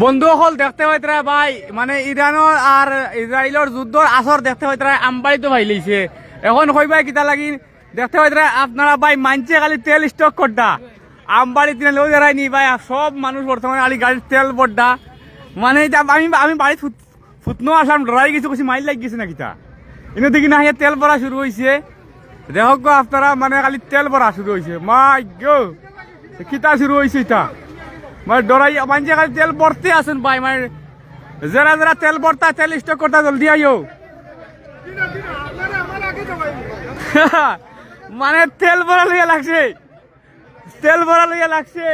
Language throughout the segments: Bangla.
বন্ধু হল দেখতে পাইতরা ভাই মানে ইরানের আর ইসরায়েলের যুদ্ধর আসর দেখতে পাইতরা আমবাড়ি তো ভাই লইছে এখন কইবাই কিতা লাগি দেখতে পাইতরা আপনারা ভাই মানছে খালি তেল স্টক করডা আমবাড়ি তিনে লই যারাই নি ভাই সব মানুষ বর্তমানে খালি গাড়ির তেল বড়ডা মানে আমি বাড়ি ফুটনো আসলাম ডরাই গেছি কিছু মাইল লাগ গেছে না কিতা ইনো দেখি না তেল ভরা শুরু হয়েছে দেখো গো আপনারা মানে খালি তেল ভরা শুরু হয়েছে মাই গো কিতা শুরু হয়েছে এটা মানে ডরাই মানছে খালি তেল ভরতে আসেন ভাই মানে যারা যারা তেল ভরতা তেল স্টক করতা জলদি আইও মানে তেল ভরা লইয়া লাগছে তেল ভরা লইয়া লাগছে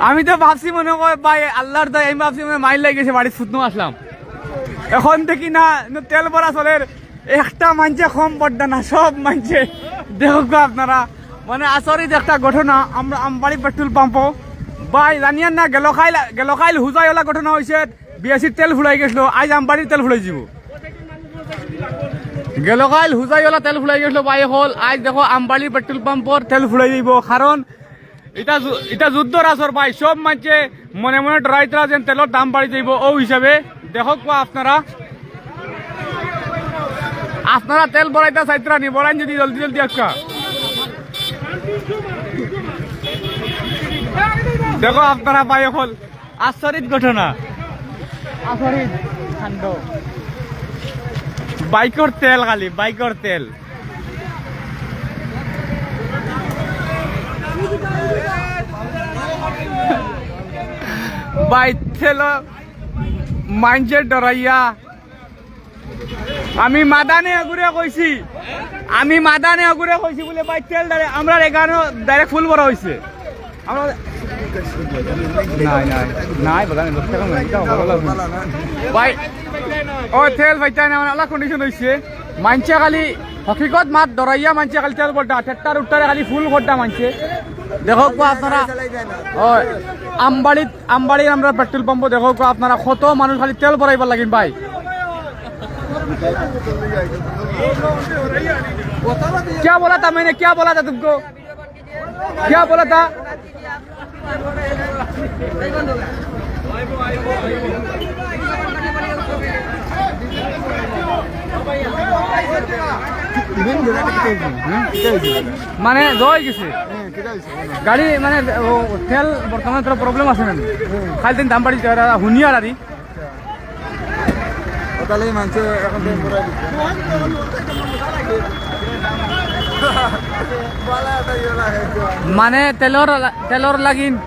আমি তো ভাবছি মনে কর ভাই আল্লাহর দয় আমি ভাবছি মানে মাইল লাগিয়েছে বাড়ি ফুটনো আসলাম এখন দেখি না তেল ভরা চলের একটা মানছে কম পড়দা না সব মানছে দেখো আপনারা মানে আসরিত একটা ঘটনা আমরা আমবাড়ি পেট্রোল পাম্প ভাই জানিয়েন না গেল খাইল হুজাইওয়ালা ঘটনা হয়েছে বিএসির তেল ফুলাই গেছিল আজ আমবাড়ির তেল ফুলাই যাব গেল খাইল হুজাইওয়ালা তেল ফুলাই গেছিল ভাই হল আজ দেখো আমবাড়ির পেট্রোল পাম্পর তেল ফুলাই যাব কারণ এটা যুদ্ধর আসর ভাই সব মানছে মনে মনে ডরাইতরা যেন তেলের দাম বাড়ি যাইব ও হিসাবে দেখো আপনারা তেল বড়াইতা চাইতরা নি বড়াইন যদি জলদি জলদি একটা দেখো আপনারা পাই হল আচরিত ঘটনা আচরিত কাণ্ড বাইকর তেল খালি বাইকর তেল বাই তেল মাইন্ডের ডরাইয়া আমি মাদানে আগুরে কইছি বলে ভাই তেল আমরা এখানে ডাইরেক্ট ফুল ভরা হয়েছে ভাই ও তেল ভাইটাই না আলাদা কন্ডিশন হয়েছে মানছে খালি হকিকত মাত ডরাইয়া মানছে খালি তেল বড্ডা ঠেট্টার উত্তরে খালি ফুল বড্ডা মানছে দেখো আপনারা ও আমবাড়ির আমরা পেট্রোল পাম্প দেখো আপনারা কত মানুষ খালি তেল ভরাইবার লাগিন ভাই क्या बोला था मैंने क्या बोला था तुमको क्या बोला था মানে জয় গেছে গাড়ি মানে তেল বর্তমানে তোর প্রবলেম আছে না খালি দিন দাম বাড়ি শুনিয়া আর মানে তেলর লাগিন